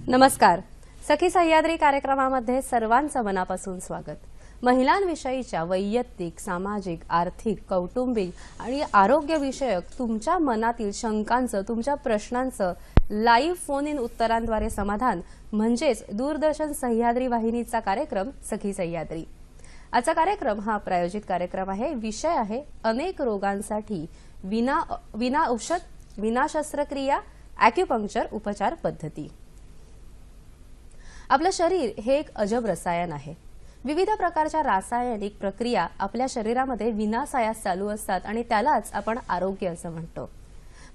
नमस्कार. सखी सह्याद्री कार्यक्रमामध्ये सर्वांचं मनापासून स्वागत. महिलांविषयीच्या वैयक्तिक, सामाजिक, आर्थिक, कौटुंबिक आणि आरोग्यविषयक तुमच्या मनातील शंकांचं, तुमच्या प्रश्नांचं लाईव्ह फोन इन उत्तरांद्वारे समाधान म्हणजेच दूरदर्शन सह्याद्री वाहिनीचा कार्यक्रम सखी सह्याद्री. आजचा कार्यक्रम हा प्रायोजित कार्यक्रम आहे. विषय आहे अनेक रोगांसाठी विना औषध, विना शस्त्रक्रिया, ॲक्युपंक्चर उपचार पद्धती. आपलं शरीर हे एक अजब रसायन आहे. विविध प्रकारच्या रासायनिक प्रक्रिया आपल्या शरीरामध्ये विनासायास चालू असतात आणि त्यालाच आपण आरोग्य असं म्हणतो.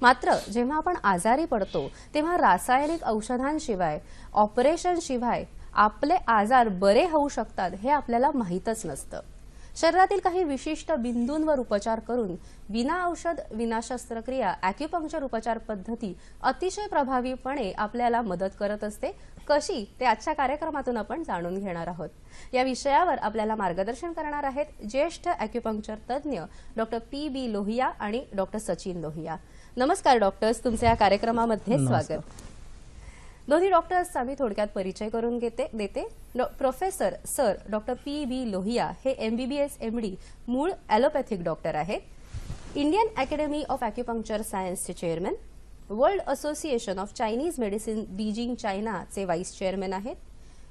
मात्र जेव्हा आपण आजारी पडतो तेव्हा रासायनिक औषधांशिवाय, ऑपरेशनशिवाय आपले आजार बरे होऊ शकतात हे आपल्याला माहीतच नसतं. शरीरातील काही विशिष्ट बिंदूंवर उपचार करून विना औषध, विना शस्त्रक्रिया, ॲक्युपंक्चर उपचार पद्धती अतिशय प्रभावीपणे आपल्याला मदत करत असते. कशी ते आजच्या कार्यक्रमातून आपण जाणून घेणार आहोत. या विषयावर आपल्याला मार्गदर्शन करणार आहेत ज्येष्ठ ॲक्युपंक्चर तज्ज्ञ डॉक्टर पी.बी. लोहिया आणि डॉक्टर सचिन लोहिया. नमस्कार डॉक्टर्स, तुमचे या कार्यक्रमामध्ये स्वागत. दोन्ही डॉक्टर्सचा मी थोडक्यात परिचय करून देते. Professor sir doctor P B. Lohia हे MBBS MD मूळ ॲलोपॅथिक डॉक्टर आहेत. इंडियन अकॅडमी ऑफ ॲक्युपंक्चर सायन्सचे chairman, world association of Chinese medicine Beijing चायनाचे व्हाईस चेअरमन आहेत.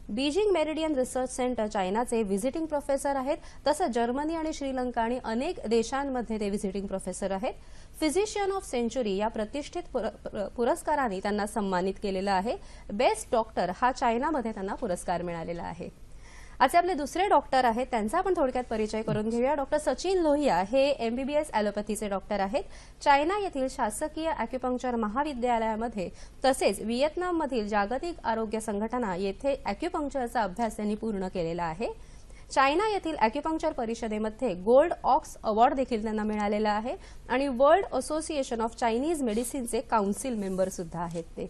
बीजिंग मेरिडियन रिसर्च सेंटर चायनाचे व्हिजिटिंग प्रोफेसर आहेत. तसंच जर्मनी आणि श्रीलंका आणि अनेक देशांमध्ये ते व्हिजिटिंग प्रोफेसर आहेत. फिजिशियन ऑफ सेंचुरी या प्रतिष्ठित पुरस्काराने त्यांना सन्मानित केलेलं आहे. बेस्ट डॉक्टर हा चायनामध्ये त्यांना पुरस्कार मिळालेला आहे. आज आपले दुसरे डॉक्टर आहेत, त्यांचा आपण थोडक्यात परिचय करून घेऊया. डॉक्टर सचिन लोहिया हे MBBS ॲलोपॅथीचे डॉक्टर आहेत. चायना येथील शासकीय ॲक्युपंक्चर महाविद्यालयामध्ये तसेच व्हिएतनाममधील जागतिक आरोग्य संघटना येथे ॲक्युपंक्चरचा अभ्यास त्यांनी पूर्ण केलेला आहे. चायना येथील ॲक्युपंक्चर परिषदेमध्ये गोल्ड ऑक्स अवॉर्ड देखील त्यांना मिळालेला आहे आणि वर्ल्ड असोसिएशन ऑफ चायनीज मेडिसिनचे काउन्सिल मेंबर सुद्धा आहेत ते.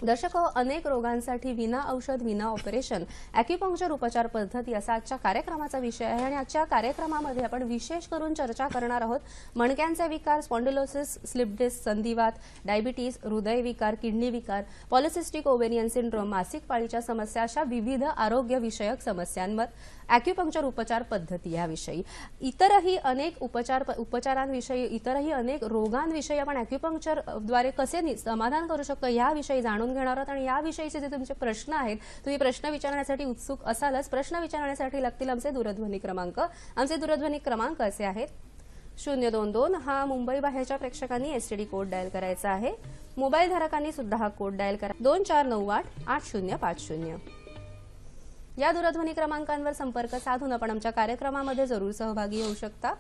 दर्शको, अनेक रोगांसाठी विना औषध, विना ऑपरेशन, ॲक्युपंक्चर उपचार पद्धती असा आजच्या कार्यक्रमाचा विषय आहे आणि आजच्या कार्यक्रमामध्ये आपण विशेष करून चर्चा करणार आहोत मणक्यांचे विकार, स्पॉन्डिलोसिस, स्लिप डिस्क, संधिवात, डायबिटीज, हृदयविकार, किडनी विकार, पॉलिसिस्टिक ओव्हेरियन सिंड्रोम, मासिक पाळीच्या समस्या अशा विविध आरोग्यविषयक समस्यांवर ॲक्युपंक्चर उपचार पद्धती याविषयी, इतरही अनेक उपचारांविषयी, इतरही अनेक रोगांविषयी आपण ॲक्युपंक्चरद्वारे कसे समाधान करू शकतो याविषयी जाणून घेणार आहोत. आणि याविषयीचे जे तुमचे प्रश्न आहेत, तुम्ही प्रश्न विचारण्यासाठी उत्सुक असालच, प्रश्न विचारण्यासाठी लागतील आमचे दूरध्वनी क्रमांक. आमचे दूरध्वनी क्रमांक असे आहेत: 022 हा मुंबई बाहेरच्या प्रेक्षकांनी STD कोड डायल करायचा आहे. मोबाईल धारकांनी सुद्धा हा कोड डायल करा. 2498-8050 या दूरध्वनी क्रमांकांवर संपर्क साधून आपण आमच्या कार्यक्रमामध्ये जरूर सहभागी होऊ शकता.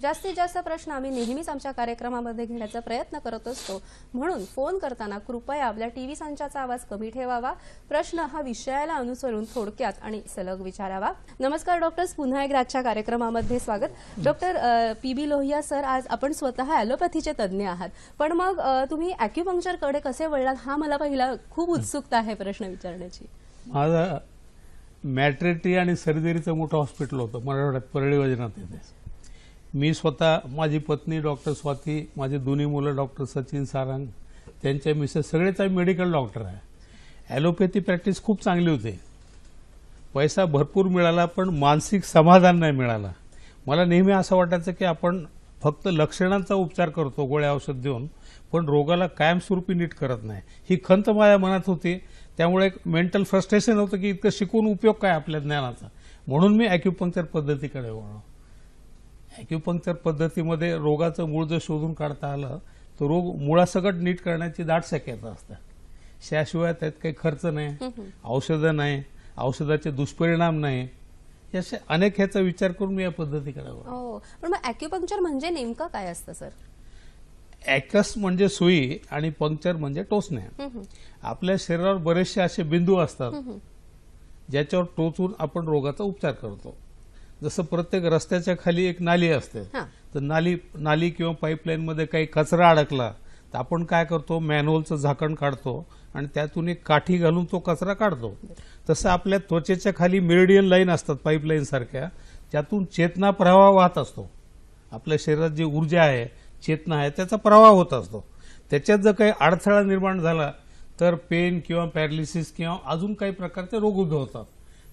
जास्तीत जास्त प्रश्न आम्ही नेहमीच आमच्या कार्यक्रमामध्ये घेण्याचा प्रयत्न करत असतो, म्हणून फोन करताना कृपया आपल्या टीव्ही संचाचा आवाज कमी ठेवावा. प्रश्न हा विषयाला अनुसरून थोडक्यात आणि सलग विचारावा. नमस्कार डॉक्टर्स, पुन्हा एकदा आजच्या कार्यक्रमामध्ये स्वागत. Doctor P B. लोहिया सर, आज आपण स्वतः ॲलोपॅथीचे तज्ज्ञ आहात, पण मग तुम्ही ॲक्युपंक्चरकडे कसे वळलात हा मला पहिला खूप उत्सुकता आहे प्रश्न विचारण्याची. माझं मॅटर्निटी आणि सर्जरीचं मोठं हॉस्पिटल होतं मराठवाड्यात, परळी वैजनाथ येथे. मी स्वतः, माझी पत्नी डॉक्टर स्वाती, माझी दोन्ही मुलं डॉक्टर सचिन सारंग, त्यांच्या मिसेस, सगळेच आम्ही मेडिकल डॉक्टर आहे. ॲलोपॅथी प्रॅक्टिस खूप चांगली होती. पैसा भरपूर मिळाला पण मानसिक समाधान नाही मिळाला. मला नेहमी असं वाटायचं की आपण फक्त लक्षणांचा उपचार करतो गोळ्या औषध देऊन, पण रोगाला कायमस्वरूपी नीट करत नाही. ही खंत माझ्या मनात होती. त्यामुळे एक मेंटल फ्रस्ट्रेशन होतं की इतकं शिकून उपयोग काय आपल्या ज्ञानाचा. म्हणून मी ॲक्युपंक्चर पद्धतीकडे वळलो. ॲक्युपंक्चर पद्धतीमध्ये रोगाचं मूळ जर शोधून काढता आलं तर रोग मुळासकट नीट करण्याची दाट शक्यता असते. त्याशिवाय त्यात काही खर्च नाही, औषधं नाही, औषधाचे दुष्परिणाम नाही, असे अनेक ह्याचा विचार करून मी या पद्धतीकडे वळलो. पण मग ॲक्युपंक्चर म्हणजे नेमकं काय असतं सर? ॲकस म्हणजे सुई आणि पंक्चर म्हणजे टोचणे. आपल्या शरीरावर बरेचसे असे बिंदू असतात ज्याच्यावर टोचून आपण रोगाचा उपचार करतो. जसं प्रत्येक रस्त्याच्या खाली एक नाली असते, तर नाली किंवा पाईपलाईन मध्ये काही कचरा अडकला तर आपण काय करतो, मॅनहोलचं झाकण काढतो आणि त्यातून एक काठी घालून तो कचरा काढतो. तसं आपल्या त्वचेच्या खाली मेरिडियन लाईन असतात पाईपलाईन सारख्या, त्यातून चेतना प्रवाह वाहत असतो. आपल्या शरीरात जी ऊर्जा आहे, चेतना आहे, त्याचा प्रवाह होत असतो. त्याच्यात जर काही अडथळा निर्माण झाला तर पेन किंवा पॅरालिसिस किंवा अजून काही प्रकारचे रोग उद्भवतात.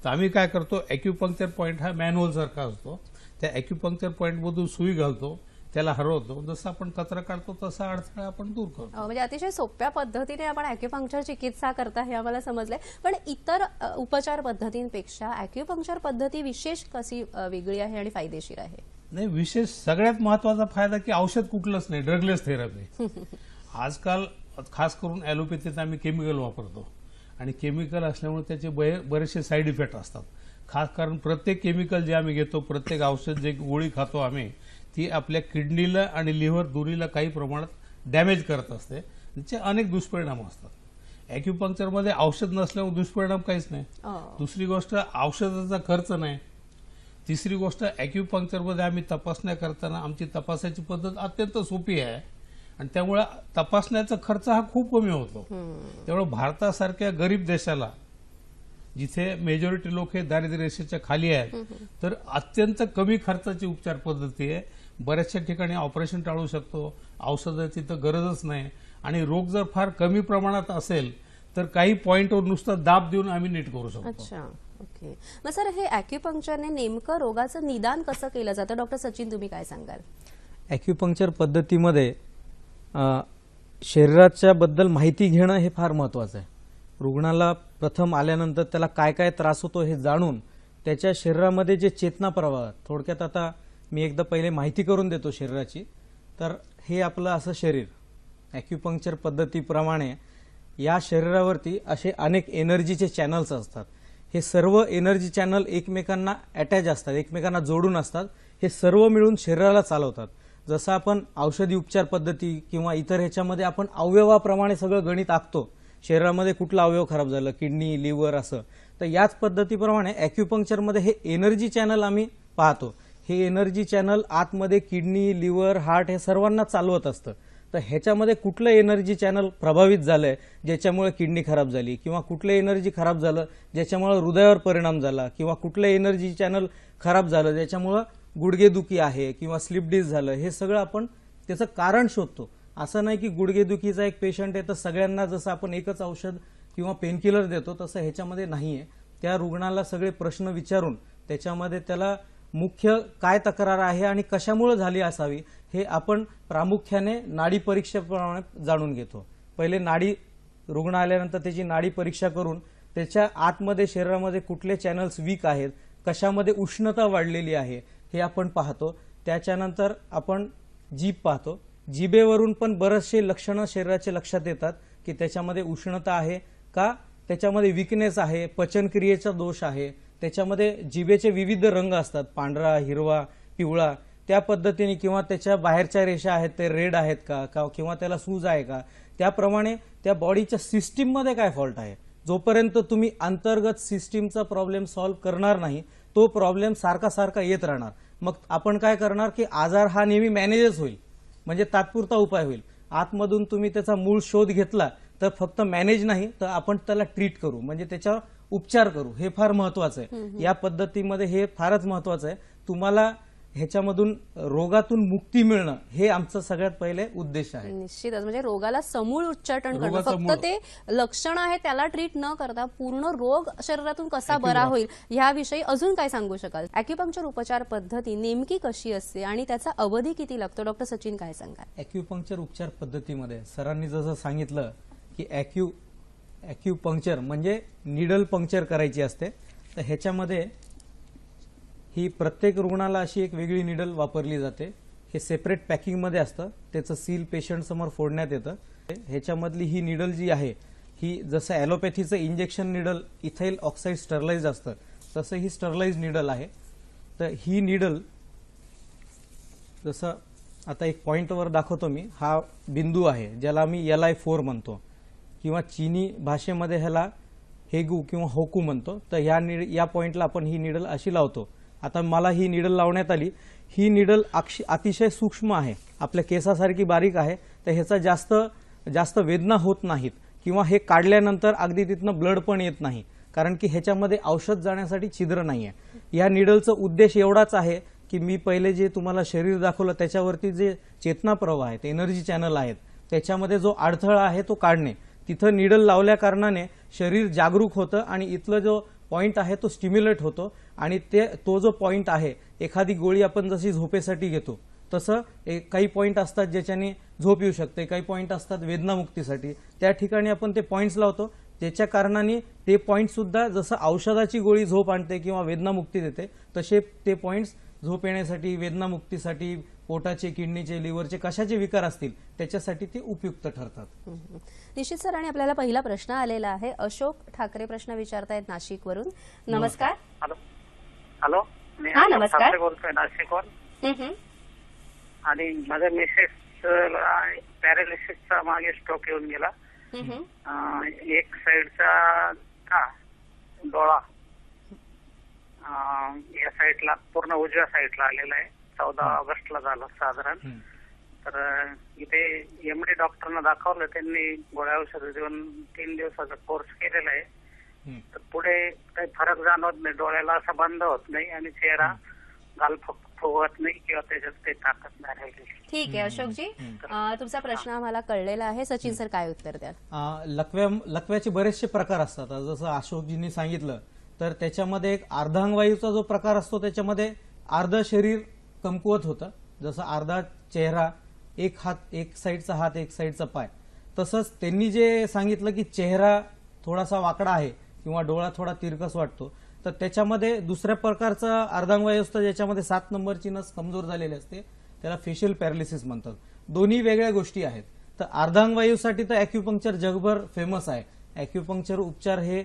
तर आम्ही काय करतो, ॲक्युपंक्चर पॉईंट हा मॅन्युअल सारखा असतो. त्या ॲक्युपंक्चर पॉईंटमधून सुई घालतो, त्याला हरवतो. जसं आपण कचरा काढतो तसा अडथळा आपण दूर करतो. म्हणजे अतिशय सोप्या पद्धतीने आपण ॲक्युपंक्चर चिकित्सा करता हे आम्हाला समजलंय. पण इतर उपचार पद्धतींपेक्षा ॲक्युपंक्चर पद्धती विशेष कशी वेगळी आहे आणि फायदेशीर आहे? नाही, विशेष सगळ्यात महत्वाचा फायदा की औषध कुठलंच नाही, ड्रगलेस थेरपी. आजकाल खास करून ॲलोपॅथीत आम्ही केमिकल वापरतो आणि केमिकल असल्यामुळे त्याचे बरेचसे साईड इफेक्ट असतात. खास कारण प्रत्येक केमिकल जे आम्ही घेतो, प्रत्येक औषध जे गोळी खातो आम्ही, ती आपल्या किडनीला आणि लिव्हर दोन्हीला काही प्रमाणात डॅमेज करत असते. त्याचे अनेक दुष्परिणाम असतात. ॲक्युपंक्चरमध्ये औषध नसल्यामुळे दुष्परिणाम काहीच नाही. दुसरी गोष्ट, औषधाचा खर्च नाही. तिसरी गोष्ट, ॲक्युपंक्चरमध्ये आम्ही तपासण्या करताना आमची तपासायची पद्धत अत्यंत सोपी आहे आणि त्यामुळे तपासण्याचा खर्च हा खूप कमी होतो. त्यामुळे भारतासारख्या गरीब देशाला, जिथे मेजॉरिटी लोक हे दारिद्र्य रेषेच्या खाली आहेत, तर अत्यंत कमी खर्चाची उपचार पद्धती आहे. बऱ्याचशा ठिकाणी ऑपरेशन टाळू शकतो, औषधाची तर गरजच नाही. आणि रोग जर फार कमी प्रमाणात असेल तर काही पॉइंटवर नुसतं दाब देऊन आम्ही नीट करू शकतो. अच्छा, ओके. मग सर, हे ॲक्युपंक्चरने नेमकं रोगाचं निदान कसं केलं जातं? डॉक्टर सचिन, तुम्ही काय सांगाल? ॲक्युपंक्चर पद्धतीमध्ये शरीराच्या बद्दल माहिती घेणं हे फार महत्त्वाचं आहे. रुग्णाला प्रथम आल्यानंतर त्याला काय काय त्रास होतो हे जाणून त्याच्या शरीरामध्ये जे चेतना प्रवाह, थोडक्यात आता मी एकदा पहिले माहिती करून देतो शरीराची. तर हे आपलं असं शरीर, ॲक्युपंक्चर पद्धतीप्रमाणे या शरीरावरती असे अनेक एनर्जीचे चॅनल्स असतात. हे सर्व एनर्जी चॅनल एकमेकांना अटॅच असतात, एकमेकांना जोडून असतात. हे सर्व मिळून शरीराला चालवतात. जसं आपण औषधी उपचार पद्धती किंवा इतर ह्याच्यामध्ये आपण अवयवाप्रमाणे सगळं गणित आखतो, शरीरामध्ये कुठला अवयव खराब झालं, किडनी, लिव्हर असं, तर याच पद्धतीप्रमाणे ॲक्युपंक्चरमध्ये हे एनर्जी चॅनल आम्ही पाहतो. हे एनर्जी चॅनल आतमध्ये किडनी, लिव्हर, हार्ट हे सर्वांना चालवत असतं. तर ह्याच्यामध्ये कुठलं एनर्जी चॅनल प्रभावित झालंय ज्याच्यामुळे किडनी खराब झाली, किंवा कुठलं एनर्जी खराब झालं ज्याच्यामुळे हृदयावर परिणाम झाला, किंवा कुठलं एनर्जी चॅनल खराब झालं ज्याच्यामुळे गुडघेदुखी आहे किंवा स्लिप डिस्क झालं, हे सगळं आपण त्याचं कारण शोधतो. असं नाही की गुडघेदुखीचा एक पेशंट आहे तर सगळ्यांना जसं आपण एकच औषध किंवा पेनकिलर देतो तसं ह्याच्यामध्ये नाहीये. त्या रुग्णाला सगळे प्रश्न विचारून त्याच्यामध्ये त्याला मुख्य काय तक्रार आहे आणि कशामुळे झाली असावी हे आपण प्रामुख्याने नाडी परीक्षेप्रमाणे जाणून घेतो. पहिले नाडी, रुग्ण आल्यानंतर त्याची नाडी परीक्षा करून त्याच्या आतमध्ये शरीरामध्ये कुठले चॅनल्स वीक आहेत, कशामध्ये उष्णता वाढलेली आहे हे आपण पाहतो. त्याच्यानंतर आपण जीभ पाहतो. जिभेवरून पण बरेचसे लक्षणं शरीराचे लक्षात येतात की त्याच्यामध्ये उष्णता आहे का, त्याच्यामध्ये विकनेस आहे, पचनक्रियेचा दोष आहे. त्याच्यामध्ये जिभेचे विविध रंग असतात, पांढरा, हिरवा, पिवळा, त्या पद्धतीने, किंवा त्याच्या बाहेरच्या रेषा आहेत ते रेड आहेत का, किंवा त्याला सूज आहे का, त्याप्रमाणे त्या बॉडीच्या सिस्टीममध्ये काय फॉल्ट आहे. जोपर्यंत तुम्ही अंतर्गत सिस्टीमचा प्रॉब्लेम सॉल्व्ह करणार नाही तो प्रॉब्लेम सारखा सारखा येत राहणार. मग आपण काय करणार की आजार हा नेहमी मॅनेजच होईल, म्हणजे तात्पुरता उपाय होईल. आतमधून तुम्ही त्याचा मूळ शोध घेतला तर फक्त मॅनेज नाही तर आपण त्याला ट्रीट करू, म्हणजे त्याच्यावर उपचार करू. हे फार महत्वाचं आहे. या पद्धतीमध्ये हे फारच महत्वाचं आहे. तुम्हाला ह्याच्यामधून रोगातून मुक्ती मिळणं हे आमचं सगळ्यात पहिले उद्देश आहे. निश्चितच, म्हणजे रोगाला समूळ उच्चाटन करणं, फक्त ते लक्षण आहे त्याला ट्रीट न करता पूर्ण रोग शरीरातून कसा बरा होईल ह्याविषयी अजून काय सांगू शकाल? ॲक्युपंक्चर उपचार पद्धती नेमकी कशी असते आणि त्याचा अवधी किती लागतो? डॉक्टर सचिन, काय सांगाल? ॲक्युपंक्चर उपचार पद्धतीमध्ये सरांनी जसं सांगितलं की ॲक्युपंक्चर म्हणजे निडल पंक्चर करायची असते. तर ह्याच्यामध्ये ही प्रत्येक रुग्णाला अशी एक वेगळी निडल वापरली जाते. हे सेपरेट पॅकिंगमध्ये असतं, त्याचं सील पेशंट समोर फोडण्यात येतं. ह्याच्यामधली ही निडल जी आहे ही जसं ॲलोपॅथीचं injection needle ethyl oxide sterilise असतं तसं ही स्टरलाइज निडल आहे. तर ही निडल जसं आता एक पॉइंटवर दाखवतो मी, हा बिंदू आहे ज्याला आम्ही LI4 म्हणतो किंवा चीनी भाषेमध्ये ह्याला हेगू किंवा होकू म्हणतो. तर या पॉइंटला आपण ही निडल अशी लावतो. आता मला ही निडल लावण्यात आली. ही निडल अतिशय सूक्ष्म आहे, आपल्या केसासारखी बारीक आहे. तर ह्याचा जास्त वेदना होत नाहीत किंवा हे काढल्यानंतर अगदी तिथनं ब्लड पण येत नाही, कारण की ह्याच्यामध्ये औषध जाण्यासाठी छिद्र नाहीये. या निडलचा उद्देश एवढाच आहे की मी पहिले जे तुम्हाला शरीर दाखवलं त्याच्यावरती जे चेतना प्रवाह आहेत, एनर्जी चॅनल आहेत, त्याच्यामध्ये जो अडथळा आहे तो काढणे. तिथं निडल लावल्या कारणाने शरीर जागरूक होतं आणि इथलं जो पॉइंट आहे तो स्टिम्युलेट होतो आणि तो जो पॉइंट आहे, एखादी गोळी आपण जशी झोपेसाठी घेतो तसं काही पॉइंट असतात ज्याच्याने झोप येऊ शकते, काही पॉइंट असतात वेदनामुक्तीसाठी, त्या ठिकाणी आपण ते पॉइंट्स लावतो, ज्याच्या कारणाने ते पॉइंट सुद्धा जसं औषधाची गोळी झोप आणते किंवा वेदनामुक्ती देते तसे ते पॉइंट्स झोप येण्यासाठी, वेदनामुक्तीसाठी, पोटाचे, किडनीचे, लिव्हरचे कशाचे विकार असतील त्याच्यासाठी ते उपयुक्त ठरतात. निश्चित सर. आणि आपल्याला पहिला प्रश्न आलेला आहे. अशोक ठाकरे प्रश्न विचारतायत नाशिकवरून. नमस्कार. हॅलो. मी हा, नमस्कार. ठाकरे बोलतोय नाशिकवरून. आणि माझ्या मिसेस पॅरालिसिसचा मागे स्ट्रोक येऊन गेला. एक साईडचा डोळा या साईडला पूर्ण उजव्या साईडला आलेला आहे. 14 ऑगस्टला झालं साधारण. तर इथे एमडी डॉक्टरना दाखवलं, त्यांनी गोळ्या औषधं देऊन 3 दिवसाचा कोर्स केलेला आहे. तर पुढे काही फरक जाणवत नाही, डोळ्याला असा बंद होत नाही आणि चेहरा गाल फुगवत नाही किंवा त्याच्यात काही ताकद नाही राहिली. ठीक आहे अशोकजी, तुमचा प्रश्न आम्हाला कळलेला आहे. सचिन सर काय उत्तर द्याल? लकव्याचे बरेचसे प्रकार असतात. जसं अशोकजींनी सांगितलं तर त्याच्यामध्ये एक अर्धांगवायूचा जो प्रकार असतो त्याच्यामध्ये अर्ध शरीर कमकुवत होतं, जसं अर्धा चेहरा, एक साईडचा हात, एक साईडचा पाय. तसंच त्यांनी जे सांगितलं की चेहरा थोडासा वाकडा आहे किंवा डोळा थोडा तिरकस वाटतो, तर त्याच्यामध्ये दुसऱ्या प्रकारचा अर्धांगवायू असतो ज्याच्यामध्ये 7 नंबरची नस कमजोर झालेली असते, त्याला फेशियल पॅरालिसिस म्हणतात. दोन्ही वेगळ्या गोष्टी आहेत. तर अर्धांगवायूसाठी तर अॅक्युपंक्चर जगभर फेमस आहे. अॅक्युपंक्चर उपचार हे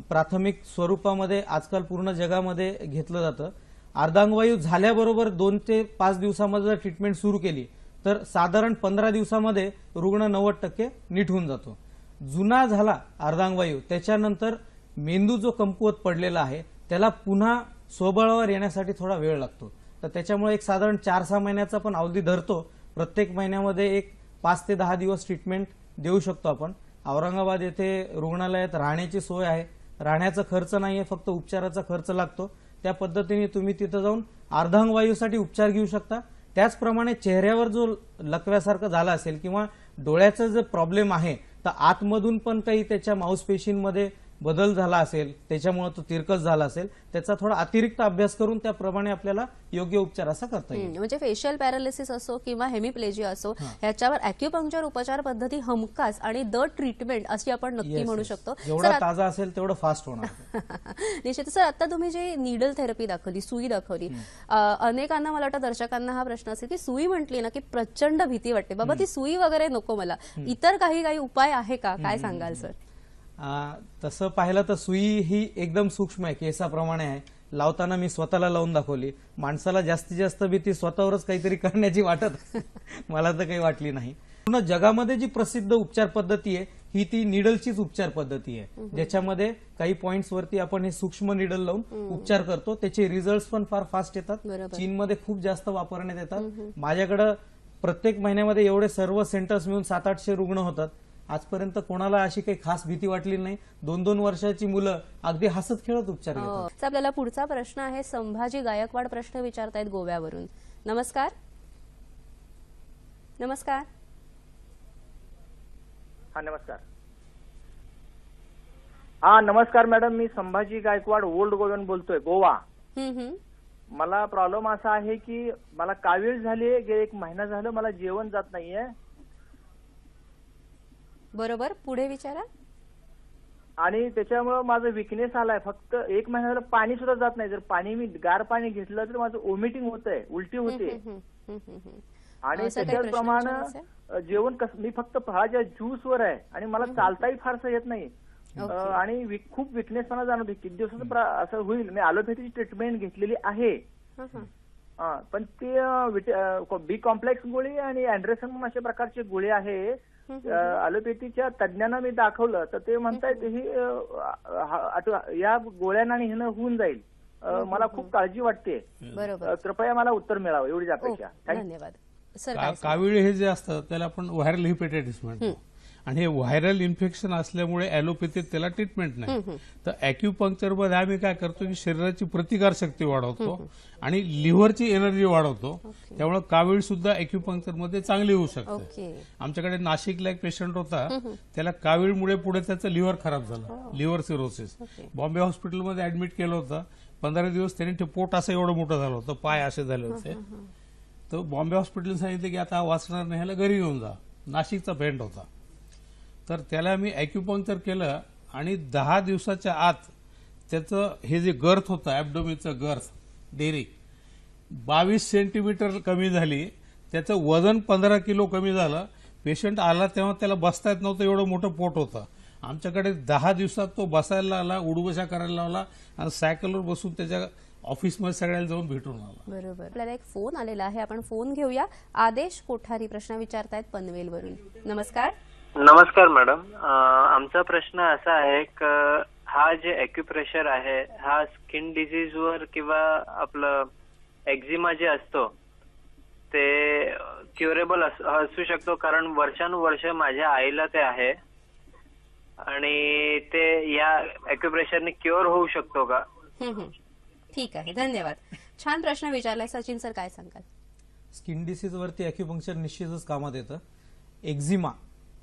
प्राथमिक स्वरूपामध्ये आजकाल पूर्ण जगामध्ये घेतलं जातं. अर्धांगवायू झाल्याबरोबर 2 ते 5 दिवसामध्ये जर ट्रीटमेंट सुरू केली तर साधारण 15 दिवसामध्ये रुग्ण 90% नीट होऊन जातो. जुना झाला अर्धांगवायू त्याच्यानंतर मेंदू जो कमकुवत पडलेला आहे त्याला पुन्हा स्वबळावर येण्यासाठी थोडा वेळ लागतो. तर त्याच्यामुळे एक साधारण 4-6 महिन्याचा पण अवधी धरतो. प्रत्येक महिन्यामध्ये एक 5 ते 10 दिवस ट्रीटमेंट देऊ शकतो आपण. औरंगाबाद येथे रुग्णालयात राहण्याची सोय आहे. राहण्याचा खर्च नाहीये, फक्त उपचाराचा खर्च लागतो. त्या पद्धतीने तुम्ही तिथं जाऊन अर्धांगवायूसाठी उपचार घेऊ शकता. त्याचप्रमाणे चेहऱ्यावर जो लकव्यासारखं झाला असेल किंवा डोळ्याचा जो प्रॉब्लेम आहे तर आतमधून पण काही त्याच्या मांसपेशींमध्ये बदल झाला असेल, त्याच्यामुळे तो तिरकस झाला असेल, त्याचा थोडा अतिरिक्त अभ्यास करून त्याप्रमाणे आपल्याला योग्य उपचार असा करता येईल. म्हणजे फेशियल पॅरालिसिस असो किंवा हेमिप्लेजिया असो, ह्याच्यावर अॅक्युपंक्चर उपचार पद्धती हमखास आणि द ट्रीटमेंट अशी आपण नक्की म्हणू शकतो. जेवढा ताजा असेल तेवढं फास्ट होणार. निश्चित सर. आता तुम्ही जे निडल थेरपी दाखवली, सुई दाखवली, अनेकांना, मला वाटतं दर्शकांना हा प्रश्न असेल की सुई म्हटली ना की प्रचंड भीती वाटते, बाबा ती सुई वगैरे नको मला, इतर काही उपाय आहे का? काय सांगाल सर? तसं पाहिलं तर सुई ही एकदम सूक्ष्म आहे, केसाप्रमाणे आहे. लावताना मी स्वतःला लावून दाखवली. माणसाला जास्तीत जास्त भीती स्वतःवरच काहीतरी करण्याची वाटत मला तर काही वाटली नाही. पूर्ण जगामध्ये जी प्रसिद्ध उपचार पद्धती आहे ही ती निडलचीच उपचार पद्धती आहे, ज्याच्यामध्ये काही पॉइंट्स वरती आपण हे सूक्ष्म निडल लावून उपचार करतो. त्याचे रिझल्ट पण फार फास्ट येतात. चीनमध्ये खूप जास्त वापरण्यात येतात. माझ्याकडे प्रत्येक महिन्यामध्ये एवढे सर्व सेंटर्स मिळून 700-800 रुग्ण होतात. आजपर्यंत कोणाला अशी काही खास भीती वाटली नाही. 2-2 वर्षाची मुलं अगदी हसत खेळत उपचार घेतात. आपल्याला पुढचा प्रश्न आहे. संभाजी गायकवाड प्रश्न विचारतायत गोव्यावरून. नमस्कार. नमस्कार. हा, नमस्कार. हा, नमस्कार मॅडम. मी संभाजी गायकवाड ओल्ड गोव्यान बोलतोय, गोवा. मला प्रॉब्लेम असा आहे की मला कावीळ झाली, 1 महिना झालं मला जेवण जात नाहीये. बरोबर, पुढे विचारा. आणि त्याच्यामुळे माझं विकनेस आलाय. फक्त 1 महिना झालं पाणी सुद्धा जात नाही. जर पाणी मी गार पाणी घेतलं तर माझं वॉमिटिंग होतंय, उलटी होते. आणि त्याच्याप्रमाणे जेवण मी फक्त फळाच्या ज्यूसवर आहे आणि मला चालताही फारसं येत नाही. आणि खूप विकनेस मला जाणवते. किती दिवसाचं असं होईल. मी ॲलोपॅथीची ट्रीटमेंट घेतलेली आहे, पण ते बी कॉम्प्लेक्स गोळी आणि अँड्रेसन अशा प्रकारची गोळी आहे. ॲलोपॅथीच्या तज्ञांना मी दाखवलं तर ते म्हणतायत ही या गोळ्यांना ह्यानं होऊन जाईल. मला खूप काळजी वाटते. कृपया मला उत्तर मिळावं एवढीच अपेक्षा. धन्यवाद. कावीळ हे जे असतं त्याला आपण व्हायरल हिपॅटायटिस म्हणतो आणि हे व्हायरल इन्फेक्शन असल्यामुळे ॲलोपॅथीत त्याला ट्रीटमेंट नाही. तर ॲक्युपंक्चरमध्ये आम्ही काय करतो की शरीराची प्रतिकारशक्ती वाढवतो आणि लिव्हरची एनर्जी वाढवतो. त्यामुळे कावीळ सुद्धा ॲक्युपंक्चरमध्ये चांगली होऊ शकते. ओके. आमच्याकडे नाशिकला एक पेशंट होता, त्याला कावीळमुळे पुढे त्याचं लिव्हर खराब झालं, लिव्हर सिरोसिस. बॉम्बे हॉस्पिटलमध्ये ऍडमिट केलं होतं. 15 दिवस त्याने ते पोट असं एवढं मोठं झालं होतं, पाय असे झाले होते. तर बॉम्बे हॉस्पिटलने सांगितलं की आता वाचणार नाही, ह्याला घरी घेऊन जा. नाशिकचा पेशंट होता. तर त्याला मी ॲक्युपंक्चर केलं आणि 10 दिवसाच्या आत त्याचं हे जे गर्थ होतं, ॲब्डोमिनचं गर्थ, डेरी 22 सेंटीमीटर कमी झाली. त्याचं वजन 15 किलो कमी झालं. पेशंट आला तेव्हा त्याला बसता येत नव्हतं, एवढं मोठं पोट होतं. आमच्याकडे 10 दिवसात तो बसायला लागला, उडबशा करायला लावला आणि सायकलवर बसून त्याच्या ऑफिसमध्ये सगळ्याला जाऊन भेटून आला. बरोबर. आपल्याला एक फोन आलेला आहे, आपण फोन घेऊया. आदेश कोठारी प्रश्न विचारतायत पनवेलवरून. नमस्कार. नमस्कार मॅडम. आमचा प्रश्न असा आहे की हा जे ॲक्युप्रेशर आहे हा स्किन डिझीजवर किंवा आपलं एक्झिमा जे असतो ते क्युरेबल असू शकतो, कारण वर्षानुवर्ष माझ्या आईला ते आहे आणि ते या ॲक्युप्रेशरने क्युअर होऊ शकतो का? ठीक आहे, धन्यवाद. छान प्रश्न विचारलाय. सचिन सर काय सांगाल? स्किन डिसीजवरती ॲक्युपंक्चर निश्चितच कामात येतं.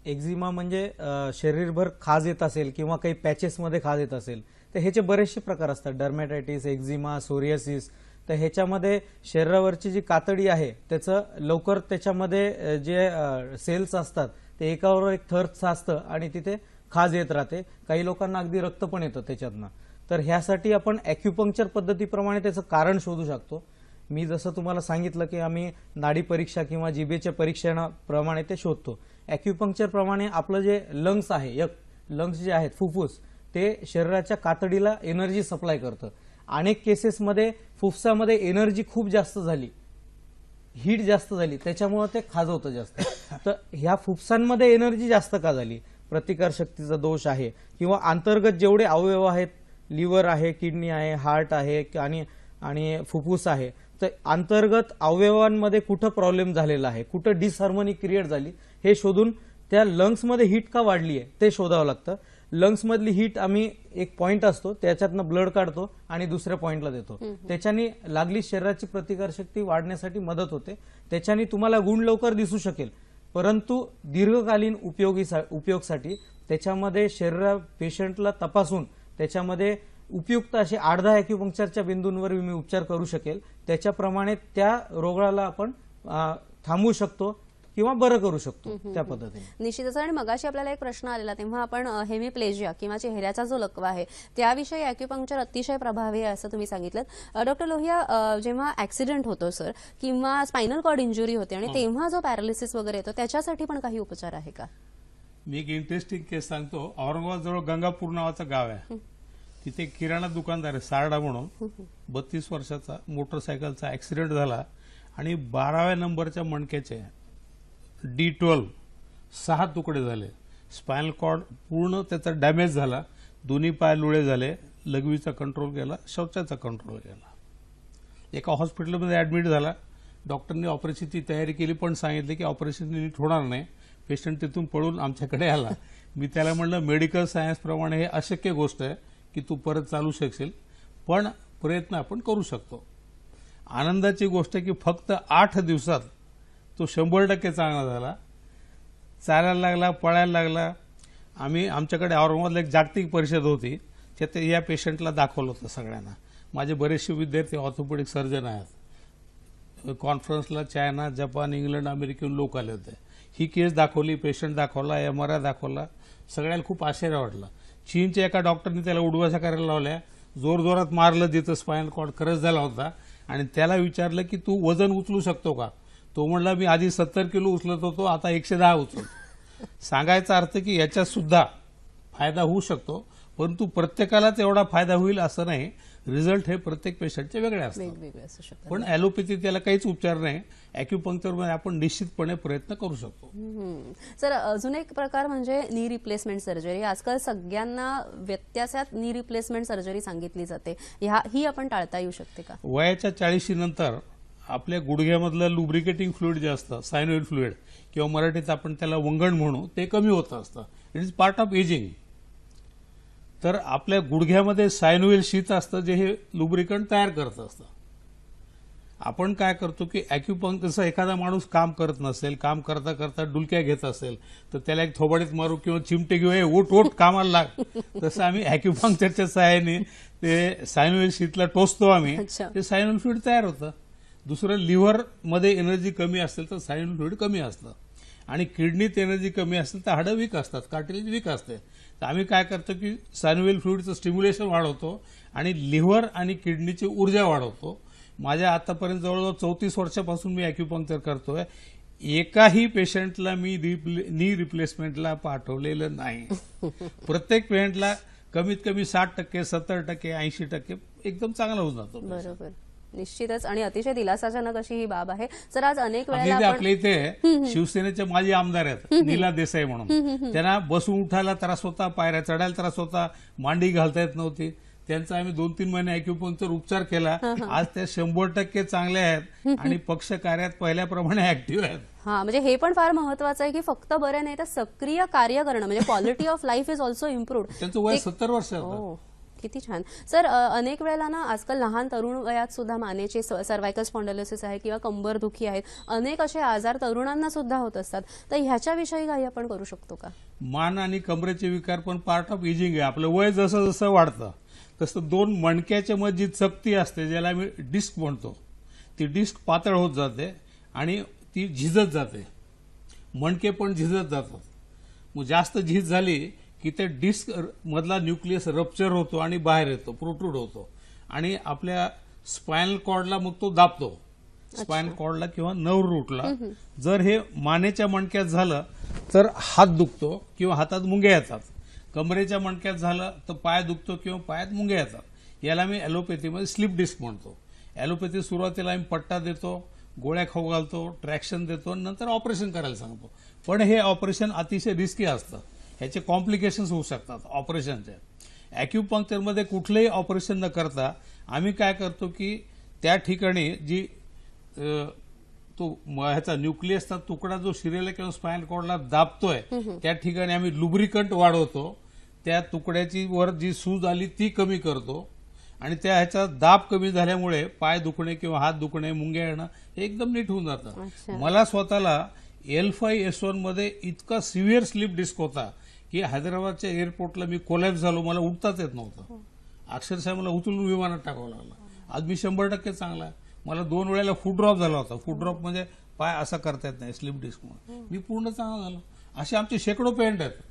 एक्झिमा म्हणजे शरीरभर खाज येत असेल किंवा काही पॅचेसमध्ये खाज येत असेल तर ह्याचे बरेचसे प्रकार असतात. Dermatitis, eczema, psoriasis. तर ह्याच्यामध्ये शरीरावरची जी कातडी आहे त्याचं लवकर त्याच्यामध्ये जे सेल्स असतात ते एकावर एक थर साचतं आणि तिथे खाज येत राहते. काही लोकांना अगदी रक्त पण येतं त्याच्यातनं. तर ह्यासाठी आपण ॲक्युपंक्चर पद्धतीप्रमाणे त्याचं कारण शोधू शकतो. मी जसं तुम्हाला सांगितलं की आम्ही नाडी परीक्षा किंवा जिभेच्या परीक्षणाप्रमाणे ते शोधतो. ॲक्युपंक्चर प्रमाणे आपलं जे लंग्स आहे, लंग्स जे आहेत, फुफ्फुस, ते शरीराच्या कातडीला एनर्जी सप्लाय करतं. अनेक केसेसमध्ये फुफ्फुसामध्ये एनर्जी खूप जास्त झाली, हीट जास्त झाली, त्याच्यामुळे ते खाजवतं जास्त. तर ह्या फुफ्फुसांमध्ये एनर्जी जास्त का झाली? प्रतिकारशक्तीचा दोष आहे किंवा अंतर्गत जेवढे अवयव आहेत, लिव्हर आहे, किडनी आहे, हार्ट आहे आणि फुफ्फुस आहे, तर अंतर्गत अवयवांमध्ये कुठं प्रॉब्लेम झालेला आहे, कुठं डिसहार्मोनी क्रिएट झाली, हे शोधून त्या लंग्समध्ये हीट का वाढली आहे ते शोधावं लागतं. लंग्समधली हीट आम्ही एक पॉइंट असतो त्याच्यातनं ब्लड काढतो आणि दुसऱ्या पॉइंटला देतो. त्याच्याने लागली शरीराची प्रतिकारशक्ती वाढण्यासाठी मदत होते. त्याच्याने तुम्हाला गुण लवकर दिसू शकेल, परंतु दीर्घकालीन उपयोगासाठी त्याच्यामध्ये पेशंटला तपासून त्याच्यामध्ये उपयुक्त असे 8-10 ॲक्युपंक्चरच्या बिंदूंवर मी उपचार करू शकेल. त्याच्याप्रमाणे त्या रोगाला आपण थांबवू शकतो किंवा बरं करू शकतो त्या पद्धतीने. निश्चितच. आणि मगाशी आपल्याला एक प्रश्न आलेला तेव्हा आपण हेमिप्लेजिया किंवा चेहऱ्याचा जो लकवा आहे त्याविषयी ॲक्युपंक्चर अतिशय प्रभावी आहे असं तुम्ही सांगितलं. डॉक्टर लोहिया, जेव्हा ऍक्सिडेंट होतो सर किंवा स्पायनल कॉर्ड इंजुरी होते आणि तेव्हा जो पॅरालिसिस वगैरे येतो त्याच्यासाठी पण काही उपचार आहे का? मी एक इंटरेस्टिंग केस सांगतो. औरंगाबाद जवळ गंगापूर नावाचं गाव आहे. तिथे किराणा दुकानदार आहे सारडा म्हणून, 32 वर्षाचा, मोटरसायकलचा ऍक्सिडेंट झाला आणि 12व्या नंबरच्या मणक्याचे D12 6 तुकडे झाले. स्पायनल कॉर्ड पूर्ण त्याचा डॅमेज झाला. दोन्ही पाय लुळे झाले. लघवीचा कंट्रोल केला, शौचाचा कंट्रोल केला. एका हॉस्पिटलमध्ये ऍडमिट झाला. डॉक्टरने ऑपरेशनची तयारी केली पण सांगितले की ऑपरेशन नीट होणार नाही. पेशंट तिथून पळून आमच्याकडे आला. मी त्याला म्हणलं मेडिकल सायन्स प्रमाणे हे अशक्य गोष्ट आहे की तू परत चालू शकशील, पण प्रयत्न आपण करू शकतो. आनंदाची गोष्ट आहे की फक्त 8 दिवसात तो 100% चांगला झाला. चालायला लागला, पळायला लागला. आमच्याकडे औरंगाबादला एक जागतिक परिषद होती, त्यात या पेशंटला दाखवलं होतं सगळ्यांना. माझे बरेचसे विद्यार्थी ऑर्थोपेडिक सर्जन आहेत. कॉन्फरन्सला चायना, जपान, इंग्लंड, अमेरिकेहून लोक आले होते. ही केस दाखवली, पेशंट दाखवला, MRI दाखवला. सगळ्याला खूप आश्चर्य वाटलं. चीनच्या एका डॉक्टरने त्याला उडवाशा करायला लावल्या, जोरजोरात मारलं, जिथं स्पायनल कॉर्ड क्रश झाला होता. आणि त्याला विचारलं की तू वजन उचलू शकतो का? तो म्हणला मी आधी 70 किलो उचलत होतो, आता 110 उचलतो. सांगायचा अर्थ की याच्यात सुद्धा फायदा होऊ शकतो, परंतु प्रत्येकालाच एवढा फायदा होईल असं नाही. रिझल्ट हे प्रत्येक पेशंटचे वेगळे असतात. पण ॲलोपॅथी त्याला काहीच उपचार नाही. ॲक्युपंक्चरमध्ये आपण निश्चितपणे प्रयत्न करू शकतो. सर, अजून एक प्रकार म्हणजे नी रिप्लेसमेंट सर्जरी. आजकाल सगळ्यांना व्यत्यासात नी रिप्लेसमेंट सर्जरी सांगितली जाते, ही आपण टाळता येऊ शकते का? वयाच्या 40 नंतर आपल्या गुडघ्यामधलं लुब्रिकेटिंग फ्लुइड जे असतं सायनोइड फ्लुइड किंवा मराठीत आपण त्याला वंगण म्हणू, ते कमी होत असतं. It is part of ageing. तर आपल्या गुडघ्यामध्ये सायनोइल शीत असतं जे हे लुब्रिकंट तयार करत असतं. आपण काय करतो की ॲक्युपंक्चर, एखादा माणूस काम करत नसेल, काम करता करता डुलक्या घेत असेल तर त्याला एक थोबाडीत मारू किंवा चिमटे घेऊ, ओट ओट कामाला लाग. तसं आम्ही ॲक्युपंक्चरच्या सहाय्याने ते सायनोइल शीतला टोचतो आम्ही, अच्छा. ते सायनोइल फ्लुइड तयार होतं. दुसरं, लिव्हरमध्ये एनर्जी कमी असेल तर सायनोइल फ्लुइड कमी असतं, आणि किडनीत एनर्जी कमी असेल तर हाडं वीक असतात, कार्टिलेज वीक असते. तर आम्ही काय करतो की सायनोइल फ्लुइडचं स्टिम्युलेशन वाढवतो आणि लिव्हर आणि किडनीची ऊर्जा वाढवतो. माझ्या आतापर्यंत जवळजवळ 34 वर्षापासून मी ॲक्युपंक्चर करतोय. एकाही पेशंटला मी नी रिप्लेसमेंटला पाठवलेलं नाही. प्रत्येक पेशंटला कमीत कमी 60%, 70%, 80% एकदम चांगला होऊन जातो. बरोबर, निश्चितच. आणि अतिशय दिलासाजनक अशी ही बाब आहे. सर, आज अनेक वेळेला आपल्या आपण इथे शिवसेनेचे माजी आमदार आहेत नीला देसाई म्हणून, त्यांना बसून उठायला त्रास होता, पायऱ्या चढायला त्रास होता, मांडी घालता येत नव्हती. त्यांचा आम्ही 2-3 महिने ॲक्युपंक्चर उपचार केला. आज त्या 100% चांगले आहेत आणि पक्ष कार्यात पहिल्याप्रमाणे ऍक्टिव्ह आहेत. हा, म्हणजे हे पण फार महत्वाचं आहे की फक्त बरं नाही तर सक्रिय कार्य करणं, म्हणजे quality of life is also improved. त्यांचं वय 70 वर्ष आहे. हो, किती छान. सर, अनेक वेळेला ना आजकाल लहान तरुण वयात सुद्धा मानेचे सर्वायकल स्पॉन्डिलोसिस आहे किंवा कंबरदुखी आहेत, अनेक असे आजार तरुणांना सुद्धा होत असतात. तर ह्याच्याविषयी काही आपण करू शकतो का? मान आणि कमरेचे विकार पण पार्ट ऑफ एजिंग आहे. आपलं वय जसं जसं वाढतं तसं 2 मणक्याच्या मध्ये जी चकती असते, ज्याला आम्ही डिस्क म्हणतो, ती डिस्क पातळ होत जाते आणि ती झिजत जाते. मणके पण झिजत जातात. मग जास्त झीज झाली की ते डिस्क मधला न्यूक्लियस रप्चर होतो आणि बाहेर येतो, प्रोट्रूड होतो, आणि आपल्या स्पायनल कॉर्डला मग तो दाबतो. स्पायनल कॉर्डला किंवा नर्व्ह रूटला. जर हे मानेच्या मणक्यात झालं तर हात दुखतो किंवा हातात मुंग्या येतात. कमरेच्या मणक्यात झालं तर पाय दुखतो किंवा पायात मुंग्या येतात. याला मी ॲलोपॅथीमध्ये स्लिप डिस्क म्हणतो. ॲलोपॅथी सुरुवातीला आम्ही पट्टा देतो, गोळ्या खाऊ घालतो, ट्रॅक्शन देतो, नंतर ऑपरेशन करायला सांगतो. पण हे ऑपरेशन अतिशय रिस्की असतं. ह्याचे कॉम्प्लिकेशन्स होऊ शकतात ऑपरेशनचे. ॲक्युपंक्चरमध्ये कुठलंही ऑपरेशन न करता आम्ही काय करतो की त्या ठिकाणी जी ह्याचा न्यूक्लियसचा तुकडा जो शिरेला किंवा स्पायनल कॉर्डला दाबतोय, त्या ठिकाणी आम्ही लुब्रिकंट वाढवतो. त्या तुकड्याची वर जी सूज आली ती कमी करतो, आणि त्या ह्याचा दाब कमी झाल्यामुळे पाय दुखणे किंवा हात दुखणे, मुंग्या येणं हे एकदम नीट होऊन जातं. मला स्वतःला L5S1 मध्ये इतका सिव्हिअर स्लीप डिस्क होता की हैदराबादच्या एअरपोर्टला मी कोलॅप्स झालो. मला उठताच येत नव्हतं. अक्षरशः मला उचलून विमानात टाकावं लागलं. आज मी 100% चांगला आहे. मला 2 वेळेला फूड ड्रॉप झाला होता. फूड ड्रॉप म्हणजे पाय असा करता येत नाही स्लीप डिस्कमुळे. मी पूर्ण चांगला झालो. असे आमचे शेकडो पेशंट आहेत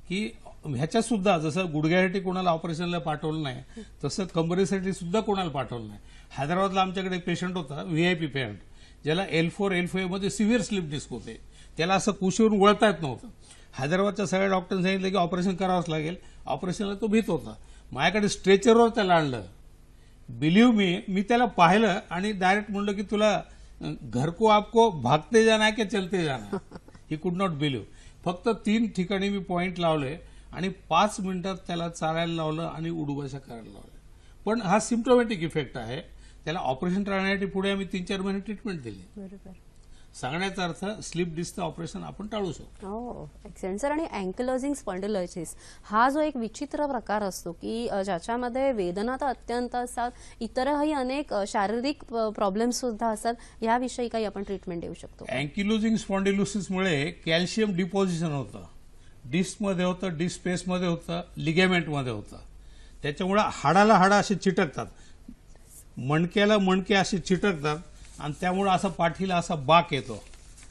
की ह्याच्यात सुद्धा जसं गुडघ्यासाठी कोणाला ऑपरेशनला पाठवलं नाही, तसं कमरेसाठी सुद्धा कोणाला पाठवलं नाही. हैदराबादला आमच्याकडे एक पेशंट होता, VIP पेशंट, ज्याला L4, L5 मध्ये सिव्हिअर स्लीप डिस्क होते. त्याला असं कुशीवरून वळता येत नव्हतं. हैदराबादच्या सगळ्या डॉक्टरांनी सांगितलं की ऑपरेशन करावंच लागेल. ऑपरेशनला तो भीत होता. माझ्याकडे स्ट्रेचरवर त्याला आणलं. बिलीव्ह मी त्याला पाहिलं आणि डायरेक्ट म्हणलं की तुला घर को आपको भागते जाना है की चलते जाना. He could not believe. फक्त 3 ठिकाणी मी पॉइंट लावले आणि 5 मिनिटात त्याला चालायला लावलं आणि उडूबशा करायला लावल्या. पण हा सिम्प्टोमॅटिक इफेक्ट आहे. त्याला ऑपरेशन टाळण्यासाठी पुढे आम्ही 3-4 महिने ट्रीटमेंट दिली. बरोबर. सांगण्याचा अर्थ स्लीप डिस्कचं ऑपरेशन आपण टाळू शकतो. हो, एक्सेलेंट सर. आणि अँकलोजिंग स्पॉन्डिलोसिस हा जो एक विचित्र प्रकार असतो की ज्याच्यामध्ये वेदना तर अत्यंत असतात, इतरही अनेक शारीरिक प्रॉब्लेम्स सुद्धा असतात, याविषयी काही आपण ट्रीटमेंट देऊ शकतो? अँकिलोजिंग स्पॉन्डिलोसिसमुळे कॅल्शियम डिपॉझिशन होतं. डिस्कमध्ये होतं, डिस्क स्पेसमध्ये होतं, लिगेमेंटमध्ये होतं. त्याच्यामुळे हाडाला हाडं असे चिटकतात, मणक्याला मणके असे चिटकतात, आणि त्यामुळे असा पाठीला असा बाक येतो.